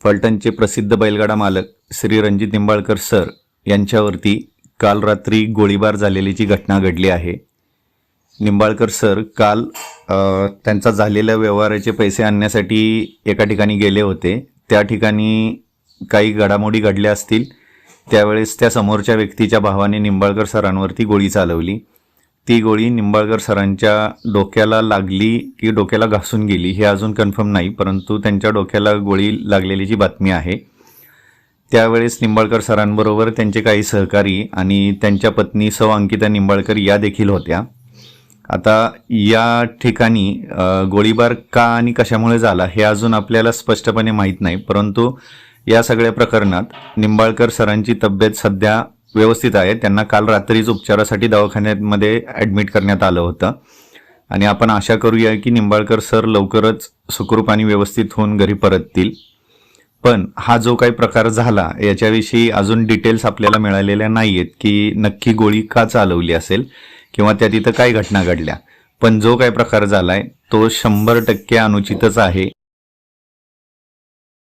फलटणचे प्रसिद्ध बैलगाडा मालक श्री रणजित निंबाळकर सर यांच्यावरती काल रात्री गोळीबार झालेल्याची घटना घडली आहे। निंबाळकर सर काल त्यांचा झालेल्या व्यवहाराचे पैसे आणण्यासाठी एका ठिकाणी गेले होते। त्या ठिकाणी काही घडामोडी घडल्या असतील। त्यावेळेस त्या समोरच्या व्यक्तीच्या भावाने निंबाळकर सरांवरती गोळी चालवली। ती गोळी निंबाळकर सरांच्या डोक्याला लागली की डोक्याला घासून गेली हे अजून कन्फर्म नाही, परंतु त्यांच्या डोक्याला गोळी लागलेलीची बातमी आहे। त्यावेळेस निंबाळकर सरांबरोबर त्यांचे काही सहकारी आणि त्यांच्या पत्नी सौ अंकिता निंबाळकर या देखील होत्या। आता या ठिकाणी गोळीबार का आणि कशामुळे झाला हे अजून आपल्याला स्पष्टपणे माहीत नाही, परंतु या सगळ्या प्रकरणात निंबाळकर सरांची तब्येत सध्या व्यवस्थित आहे। त्यांना काल रात्रीच उपचारासाठी दवाखान्यामध्ये ॲडमिट करण्यात आलं होतं आणि आपण आशा करूया की निंबाळकर सर लवकरच सुखरूप आणि व्यवस्थित होऊन घरी परततील। पण हा जो काही प्रकार झाला याच्याविषयी अजून डिटेल्स आपल्याला मिळालेल्या नाहीयेत की नक्की गोळी का चालवली असेल किंवा त्या तिथं काय घटना घडल्या। पण जो काही प्रकार झालाय तो 100% अनुचितच आहे।